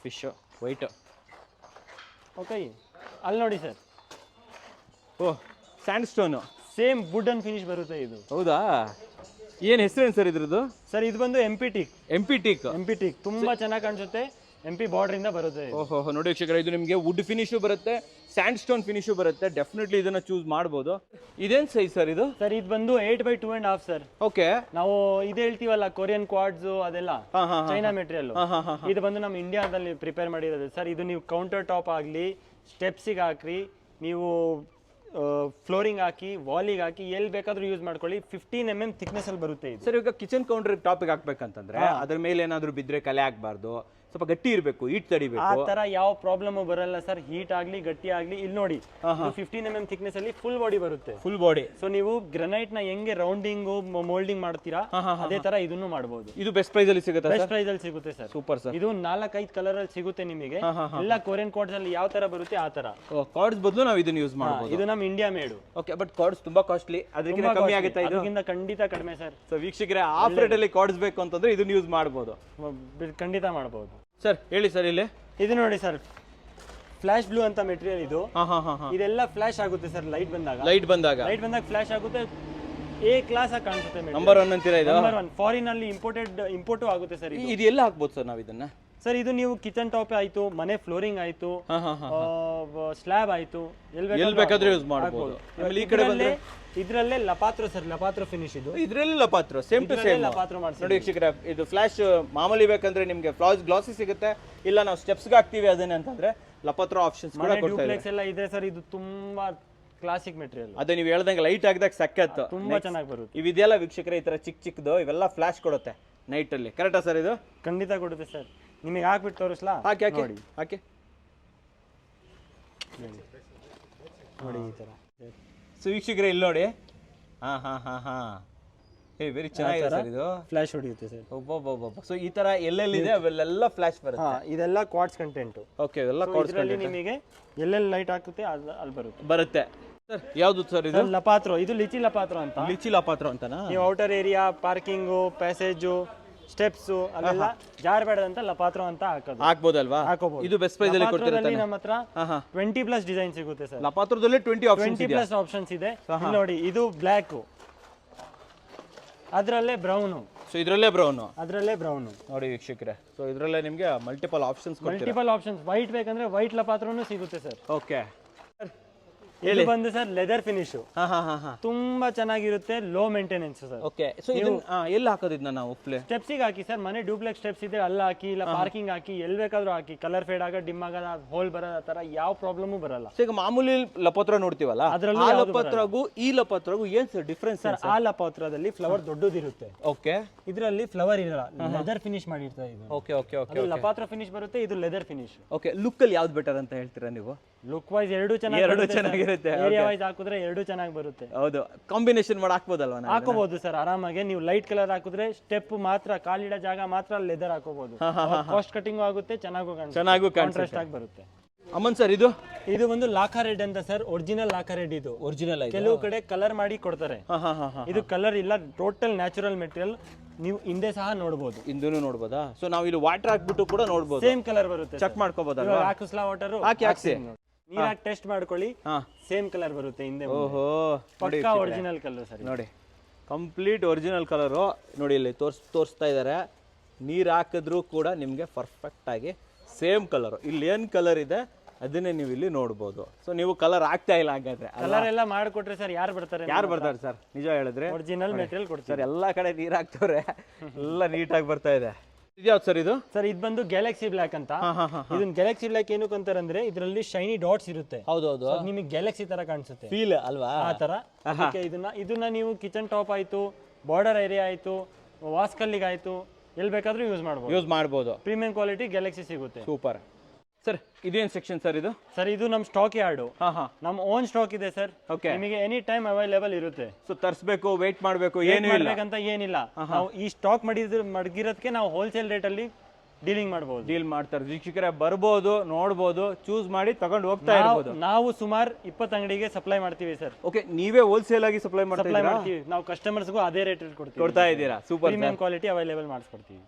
ಫಿಶ್ ವೈಟ್. ಓಕೆ, ಅಲ್ಲಿ ನೋಡಿ ಸರ್, ಓ sand stone, same wooden finish ಬರುತ್ತೆ ಇದು. ಹೌದಾ? ಏನು ಹೆಸರೇನು ಸರ್ ಇದ್ರದ್ದು? ಸರ್ ಇದು ಬಂದು MP ಟೀಕ್, ತುಂಬಾ ಚೆನ್ನಾಗಿ ಕಾಣಿಸುತ್ತೆ, MP ಬಾರ್ಡರ್ ಇಂದ ಬರುತ್ತೆ. ಓಹೋ, ನೋಡಿ ವೀಕ್ಷಕರೇ, ಇದು ನಿಮಗೆ ವುಡ್ ಫಿನಿಶು ಬರುತ್ತೆ, ಸ್ಯಾಂಡ್ ಸ್ಟೋನ್ ಫಿನಿಶು ಬರುತ್ತೆ. ಡೆಫಿನೆಟ್ಲಿ ಇದನ್ನ ಚೂಸ್ ಮಾಡ್ಬೋದು. ಇದೇನು ಸೈಜ್ ಸರ್ ಇದು? ಸರ್ ಇದು ಬಂದು 8x2.5 ಸರ್. ಓಕೆ, ನಾವು ಇದು ಹೇಳ್ತೀವಲ್ಲ ಕೊರಿಯನ್ ಕ್ವಾಡ್ಸ್ ಅದೆಲ್ಲ ಚೈನಾ ಮೆಟೀರಿಯಲ್, ಇದು ಬಂದು ನಮ್ಮ ಇಂಡಿಯಾದಲ್ಲಿ ಪ್ರಿಪೇರ್ ಮಾಡಿರೋದು ಸರ್. ಇದು ನೀವು ಕೌಂಟರ್ ಟಾಪ್ ಆಗಲಿ, ಸ್ಟೆಪ್ಸಿಗೆ ಹಾಕ್ರಿ, ನೀವು ಫ್ಲೋರಿಂಗ್ ಹಾಕಿ, ವಾಲಿಗೆ ಹಾಕಿ, ಎಲ್ಲಿ ಬೇಕಾದ್ರೂ ಯೂಸ್ ಮಾಡ್ಕೊಳ್ಳಿ. 15 mm ಥಿಕ್ನೆಸ್ ಅಲ್ಲಿ ಬರುತ್ತೆ ಇದು. ಸರ್ ಇವಾಗ ಕಿಚನ್ ಕೌಂಟರ್ ಟಾಪಿಗೆ ಹಾಕ್ಬೇಕಂತಂದ್ರೆ ಅದ್ರ ಮೇಲೆ ಏನಾದ್ರು ಬಿದ್ರೆ ಕಲೆ ಆಗ್ಬಾರ್ದು, ಸ್ವಲ್ಪ ಗಟ್ಟಿ ಇರಬೇಕು, ಹೀಟ್ ತಡಿಬೇಕು. ಆ ತರ ಯಾವ ಪ್ರಾಬ್ಲಮ್ ಬರಲ್ಲ ಸರ್, ಹೀಟ್ ಆಗ್ಲಿ ಗಟ್ಟಿ ಆಗ್ಲಿ. ಇಲ್ಲಿ ನೋಡಿ 15 mm ಥಿಕ್ನೆಸ್ ಅಲ್ಲಿ ಫುಲ್ ಬಾಡಿ ಬರುತ್ತೆ. Full body. ಸೊ ನೀವು ಗ್ರನೈಟ್ ನ ಹೆಂಗೆ ರೌಂಡಿಂಗ್ ಮೋಲ್ಡಿಂಗ್ ಮಾಡ್ತೀರಾ ಅದೇ ತರ ಇದನ್ನು ಮಾಡಬಹುದು. ಇದು ಬೆಸ್ಟ್ ಪ್ರೈಸ್ ಅಲ್ಲಿ ಸಿಗುತ್ತೆ, ಬೆಸ್ಟ್ ಪ್ರೈಸ್ ಅಲ್ಲಿ ಸಿಗುತ್ತೆ ಸರ್. Super sir. ಇದು 4-5 ಕಲರ್ ಅಲ್ಲಿ ಸಿಗುತ್ತೆ ನಿಮಗೆ. ಎಲ್ಲ ಕೊರಿಯನ್ ಕಾರ್ಡ್ಸ್ ಅಲ್ಲಿ ಯಾವ ತರ ಬರುತ್ತೆ ಆ ತರ. ಕಾರ್ಡ್ಸ್ ಬದಲು ನಾವು ಇದನ್ನ ಯೂಸ್ ಮಾಡಬಹುದು. ಇದು ನಮ್ಮ India made. Okay, but cards ತುಂಬಾ ಕಾಸ್ಟ್ಲಿ, ಅದಕ್ಕಿಂತ ಕಮ್ಮಿ ಆಗುತ್ತೆ ಇದು? ಅದಕ್ಕಿಂತ ಖಂಡಿತ ಕಡಿಮೆ ಸರ್. ಸೊ ವೀಕ್ಷಕರೇ, ಆಫ್ ರೇಟ್ ಅಲ್ಲಿ ಕಾರ್ಡ್ಸ್ ಬೇಕು ಅಂತಂದ್ರೆ ಇದನ್ನ ಯೂಸ್ ಮಾಡಬಹುದು, ಖಂಡಿತ ಮಾಡಬಹುದು. ಸರ್ ಹೇಳಿ ಸರ್. ಇಲ್ಲಿ ಇದು ನೋಡಿ ಸರ್, ಫ್ಲಾಶ್ ಬ್ಲೂ ಅಂತ ಮೆಟೀರಿಯಲ್ ಇದು. ಇದೆಲ್ಲ ಫ್ಲಾಶ್ ಆಗುತ್ತೆ ಸರ್ ಲೈಟ್ ಬಂದಾಗ ಫ್ಲಾಶ್ ಆಗುತ್ತೆ. ಎ ಕ್ಲಾಸ್ ಆಗಿ ಕಾಣಿಸುತ್ತೆ. ನಂಬರ್ 1 ಅಂತೀರಾ ಇದು? ನಂಬರ್ 1 ಫಾರಿನ್ ಅಲ್ಲಿ ಇಂಪೋರ್ಟ್ ಆಗುತ್ತೆ ಸರ್. ಇದು ಎಲ್ಲ ಹಾಕ್ಬೋದು ಸರ್ ನಾವು ಇದನ್ನ? ಸರ್ ಇದು ನೀವು ಕಿಚನ್ ಟಾಪ್ ಆಯ್ತು, ಮನೆ ಫ್ಲೋರಿಂಗ್ ಆಯ್ತು, ಸ್ಲ್ಯಾಬ್ ಆಯ್ತು, ಎಲ್ಲಿ ಬೇಕಾದ್ರೂ ಯೂಸ್ ಮಾಡಬಹುದು. ಆಮೇಲೆ ಈ ಕಡೆ ಬಂದ್ರೆ ಇದ್ರಲ್ಲೇ ಲಪಾತ್ರೋ ಸರ್, ಲಪಾತ್ರೋ ಫಿನಿಶ್ ಇದು. ಇದ್ರಲ್ಲಿ ಲಪಾತ್ರೋ ಸೇಮ್ ಟು ಸೇಮ್ ಲಪಾತ್ರೋ ಮಾಡ್ಸಿ ನೋಡಿ ವೀಕ್ಷಕರೇ. ಇದು ಫ್ಲಾಶ್ ಮಾಮೂಲಿ ಬೇಕಂದ್ರೆ ನಿಮ್ಗೆ ಗ್ಲಾಸಿ ಸಿಗುತ್ತೆ, ಇಲ್ಲ ನಾವು ಸ್ಟೆಪ್ಸ್ ಗೆ ಹಾಕ್ತೀವಿ ಅದನ್ನೇ ಅಂತಂದ್ರೆ ಲಪಾತ್ರೋ ಆಪ್ಷನ್ಸ್ ಕೂಡ ಕೊಡ್ತಾ ಡ್ಯೂಪ್ಲೆಕ್ಸ್ ಎಲ್ಲ ಇದೆ ಸರ್. ಇದು ತುಂಬಾ ಕ್ಲಾಸಿಕ್ ಮೆಟೀರಿಯಲ್. ಅದೇ ನೀವು ಹೇಳ್ದಂಗೆ ಲೈಟ್ ಆಗಿದಾಗ ಸಕ್ಕತ್ತು, ತುಂಬಾ ಚೆನ್ನಾಗಿ ಬರುತ್ತೆ. ಇವಿದೆಲ್ಲ ವೀಕ್ಷಕರೇ ಈ ತರ ಚಿಕ್ಕದು ಇವೆಲ್ಲ ಫ್ಲಾಶ್ ಕೊಡುತ್ತೆ ನೈಟ್ ಅಲ್ಲಿ. ಕರೆಕ್ಟಾ ಸರ್? ಇದು ಖಂಡಿತ ಕೊಡುತ್ತೆ ಸರ್. ನಿಮಗೆ ಹಾಕ್ಬಿಟ್ಟು ತೋರಿಸ್ಲಾ? ಹಾಕಿ ನೋಡಿ ಈ ತರ. ಸೊ ವೀಕ್ಷಕರೇ ಇಲ್ಲಿ ನೋಡಿ, ವೆರಿ ಚೆನ್ನಾಗಿದೆ ಸರ್. ಇದು ಫ್ಲಾಶ್ ಹೊಡೆಯುತ್ತೆ ಸರ್. ಒಬ್ಬೊಬ್ಬೊಬ್ಬ. ಸೊ ಈ ತರ ಎಲ್ಲೆಲ್ಲಿದೆ ಅವೆಲ್ಲ ಫ್ಲಾಶ್ ಬರುತ್ತೆ. ಇದೆಲ್ಲ ಕ್ವಾರ್ಟ್ಸ್ ಕಂಟೆಂಟ್. ಓಕೆ, ಇವೆಲ್ಲ ಕ್ವಾರ್ಟ್ಸ್ ಕಂಟೆಂಟ್. ನಿಮಗೆ ಎಲ್ಲೆಲ್ಲಿ ಲೈಟ್ ಹಾಕುತ್ತೆ ಅಲ್ಲಿ ಬರುತ್ತೆ ಸರ್. ಯಾವುದು ಸರ್ ಇದು? ಲಪಾತ್ರೋ. ಇದು ಲಿಚಿ ಲಪಾತ್ರೋ ಅಂತ. ಲಿಚಿ ಲಪಾತ್ರೋ ಅಂತನಾ? ನೀವು outer area, parking, passage, steps ಅಲ್ಲೆಲ್ಲ ಜಾರಬೇಡದಂತ ಲಪಾತ್ರೋ ಅಂತ ಹಾಕ್ಬೋದಲ್ವಾ? ಹಾಕೋಬಹುದು. ಇದು ಬೆಸ್ಟ್ ಪ್ರೈಸ್ ಅಲ್ಲಿ ಕೊಡ್ತಿರ್ತಾರೆ. ನಮ್ಮ ಹತ್ರ 20+ ಡಿಸೈನ್ ಸಿಗುತ್ತೆ ಸರ್. ಲಪಾತ್ರೋದಲ್ಲಿ 20+ ಆಪ್ಷನ್ಸ್ ಇದೆ. ನೋಡಿ ಇದು ಬ್ಲ್ಯಾಕ್, ಅದರಲ್ಲೇ ಬ್ರೌನ್. ಸೊ ಇದರಲ್ಲೇ ಬ್ರೌನ್ ನೋಡಿ ವೀಕ್ಷಕರೇ. ಸೊ ಇದರಲ್ಲೇ ನಿಮಗೆ ಮಲ್ಟಿಪಲ್ ಆಪ್ಷನ್ಸ್. ವೈಟ್ ಬೇಕಂದ್ರೆ ವೈಟ್ ಲಪಾತ್ರೋನು ಸಿಗುತ್ತೆ ಸರ್. ಓಕೆ, ಇದು ಬಂದು ಸರ್ ಲೆದರ್ ಫಿನಿಶ್. ತುಂಬಾ ಚೆನ್ನಾಗಿರುತ್ತೆ, low maintenance sir. Okay, so ಇದನ್ನ ಎಲ್ಲಿ ಹಾಕೋದು? ಇದನ್ನ ನಾವು ಸ್ಟೆಪ್ಸ್ ಗೆ ಹಾಕಿ ಸರ್. ಮನೆ ಡ್ಯೂಪ್ಲೆಕ್ಸ್ ಸ್ಟೆಪ್ಸ್ ಇದೆ ಅಲ್ಲಿ ಹಾಕಿ, ಇಲ್ಲ ಪಾರ್ಕಿಂಗ್ ಹಾಕಿ, ಎಲ್ಲಿ ಬೇಕಾದ್ರೂ ಹಾಕಿ. ಕಲರ್ ಫೇಡ್ ಆಗ, ಡಿಮ್ ಆಗ, ಹೋಲ್ ಬರೋ ತರ ಯಾವ ಪ್ರಾಬ್ಲಮ್ ಬರಲ್ಲ. ಈಗ ಮಾಮೂಲಿ ಲಪಾತ್ರ ನೋಡ್ತೀವಲ್ಲ, ಆ ಲಪಾತ್ರಗೂ ಈ ಲಪಾತ್ರಗೂ ಏನ್ ಸರ್ ಡಿಫ್ರೆನ್ಸ್? ಸರ್ ಆ ಲಪಾತ್ರದಲ್ಲಿ ಫ್ಲವರ್ ದೊಡ್ಡದಿರುತ್ತೆ. ಓಕೆ, ಇದರಲ್ಲಿ ಫ್ಲವರ್ ಇರಲ್ಲ, ಲೆದರ್ ಫಿನಿಶ್ ಮಾಡಿರ್ತಾರೆ ಇದು. Okay okay okay. ಲಪಾತ್ರ ಫಿನಿಶ್ ಬರುತ್ತೆ, ಇದು ಲೆದರ್ ಫಿನಿಶ್. ಓಕೆ, ಲುಕ್ ಅಲ್ಲಿ ಯಾವ್ದು ಬೆಟರ್ ಅಂತ ಹೇಳ್ತೀರಾ ನೀವು? ಲುಕ್ ವೈಸ್ ಎರಡು ಚೆನ್ನಾಗಿರುತ್ತೆ, ಏರಿಯಾ ವೈಸ್ ಹಾಕಿದ್ರೆ ಎರಡು ಚೆನ್ನಾಗಿ ಬರುತ್ತೆ. ಹೌದು, ಕಾಂಬಿನೇಷನ್ ಮಾಡಿ ಹಾಕ್ಬೋದಲ್ವಾ? ಹಾಕೋಬಹುದು ಸರ್ ಆರಾಮಾಗಿ. ನೀವು ಲೈಟ್ ಕಲರ್ ಹಾಕಿದ್ರೆ ಸ್ಟೆಪ್ ಮಾತ್ರ, ಕಾಲಿಡ ಜಾಗ ಮಾತ್ರ ಲೆದರ್ ಹಾಕೋಬಹುದು. ಕಾಸ್ಟ್ ಕಟಿಂಗ್ ಆಗುತ್ತೆ, ಚೆನ್ನಾಗೂ ಕಾಂಟ್ರಾಸ್ಟ್ ಆಗಿ ಬರುತ್ತೆ. ಅಮನ್ ಸರ್, ಇದು ಒಂದು ಲಾಕಾ ರೆಡ್ ಅಂತ ಸರ್. ಒರಿಜಿನಲ್ ಲಾಕಾ ರೆಡ್ ಇದು. ಒರಿಜಿನಲ್. ಕೆಲವು ಕಡೆ ಕಲರ್ ಮಾಡಿ ಕೊಡ್ತಾರೆ, ಇದು ಕಲರ್ ಇಲ್ಲ, ಟೋಟಲ್ ನ್ಯಾಚುರಲ್ ಮೆಟೀರಿಯಲ್. ನೀವು ಹಿಂದೆ ಸಹ ನೋಡಬಹುದು, ಹಿಂದೂ ನೋಡಬಹುದಾ? ಸೊ ನಾವು ಇಲ್ಲಿ ವಾಟರ್ ಹಾಕ್ಬಿಟ್ಟು ಕೂಡ ನೋಡಬಹುದು, ಸೇಮ್ ಕಲರ್ ಬರುತ್ತೆ. ಚೆಕ್ ಮಾಡ್ಕೋಬಹುದಲ್ವಾ? ಹಾಕಿಸ್ಲಾ ವಾಟರ್ ಹಾಕಿ ನೀರಾಗಿ ಟೆಸ್ಟ್ ಮಾಡ್ಕೊಳ್ಳಿ, ಸೇಮ್ ಕಲರ್ ಬರುತ್ತೆ ಹಿಂದೆ. ಓಹೋ, ಪಕ್ಕಾ ಒರಿಜಿನಲ್ ಕಲರ್ ಸರ್. ನೋಡಿ, ಕಂಪ್ಲೀಟ್ ಒರಿಜಿನಲ್ ಕಲರು. ನೋಡಿ ಇಲ್ಲಿ ತೋರಿಸ್ತಾ ಇದ್ದಾರೆ. ನೀರು ಹಾಕಿದ್ರು ಕೂಡ ನಿಮಗೆ ಪರ್ಫೆಕ್ಟ್ ಆಗಿ ಸೇಮ್ ಕಲರ್. ಇಲ್ಲಿ ಏನ್ ಕಲರ್ ಇದೆ ಅದನ್ನೇ ನೀವು ಇಲ್ಲಿ ನೋಡ್ಬೋದು. ಸೊ ನೀವು ಕಲರ್ ಆಗ್ತಾ ಇಲ್ಲ ಹಾಗಾದ್ರೆ. ಕಲರ್ ಎಲ್ಲ ಮಾಡಿಕೊಟ್ರೆ ಸರ್ ಯಾರು ಬರ್ತಾರೆ ಸರ್? ನಿಜ ಹೇಳಿದ್ರೆ ಒರಿಜಿನಲ್ ಮೆಟೀರಿಯಲ್ ಕೊಡ್ತಾರೆ. ಎಲ್ಲಾ ಕಡೆ ನೀರ್ ಹಾಕ್ತವ್ರೆ, ಎಲ್ಲ ನೀಟಾಗಿ ಬರ್ತಾ ಇದೆ. ಇದ್ಯಾವ್ದು ಸರ್ ಇದು? ಸರ್ ಇದು ಬಂದು ಗ್ಯಾಲಕ್ಸಿ ಬ್ಲಾಕ್ ಅಂತ. ಇದನ್ನ ಗ್ಯಾಲಕ್ಸಿ ಬ್ಲಾಕ್ ಏನಕ್ಕೆ ಅಂತಾರಂದ್ರೆ ಇದರಲ್ಲಿ ಶೈನಿ ಡಾಟ್ಸ್ ಇರುತ್ತೆ. ಹೌದೌದು, ನಿಮಗೆ ಗ್ಯಾಲಕ್ಸಿ ತರ ಕಾಣಿಸುತ್ತೆ, ಫೀಲ್ ಅಲ್ವಾ? ಆ ತರ. ಇದನ್ನ ನೀವು ಕಿಚನ್ ಟಾಪ್ ಆಯ್ತು, ಬಾರ್ಡರ್ ಏರಿಯಾ ಆಯ್ತು, ವಾಸ್ಕಲ್ಲಿಗೆ ಆಯ್ತು, ಎಲ್ಲಿ ಬೇಕಾದ್ರೂ ಯೂಸ್ ಮಾಡಬಹುದು. ಪ್ರೀಮಿಯಂ ಕ್ವಾಲಿಟಿ ಗ್ಯಾಲಕ್ಸಿ ಸಿಗುತ್ತೆ. Super sir. ಇದೇನ್ ಸೆಕ್ಷನ್ ಸರ್ ಇದು? ಸರ್ ಇದು ನಮ್ ಸ್ಟಾಕ್ ಯಾರ್ಡ್. ನಮ್ ಓನ್ ಸ್ಟಾಕ್ ಇದೆ ಸರ್. ನಿಮಗೆ ಎನಿ ಟೈಮ್ ಅವೈಲೇಬಲ್ ಇರುತ್ತೆ. ಸೊ ತರಿಸಬೇಕು, ವೇಟ್ ಮಾಡಬೇಕು, ಏನು ಮಾಡ್ಬೇಕಂತ ಏನಿಲ್ಲ. ನಾವು ಈ ಸ್ಟಾಕ್ ಮಡಗಿರೋದಕ್ಕೆ ನಾವು ಹೋಲ್ಸೇಲ್ ರೇಟ್ ಅಲ್ಲಿ ಡೀಲ್ ಮಾಡ್ತಾರೆ. ವೀಕ್ಷಕರೇ ಬರ್ಬೋದು, ನೋಡ್ಬೋದು, ಚೂಸ್ ಮಾಡಿ ತಗೊಂಡು ಹೋಗ್ತಾ ಇರ್ಬೋದು. ನಾವು ಸುಮಾರು 20 ಅಂಗಡಿಗೆ ಸಪ್ಲೈ ಮಾಡ್ತೀವಿ ಸರ್. ಓಕೆ, ನೀವೇ ಹೋಲ್ಸೇಲ್ ಆಗಿ ಸಪ್ಲೈ ಮಾಡ್ತೀವಿ. ನಾವು ಕಸ್ಟಮರ್ಸ್ಗೂ ಅದೇ ರೇಟ್ ಕೊಡ್ತಾ ಇದ್ದೀರಾ? Super, premium quality available ಮಾಡಿಸ್ಕೊಡ್ತೀವಿ.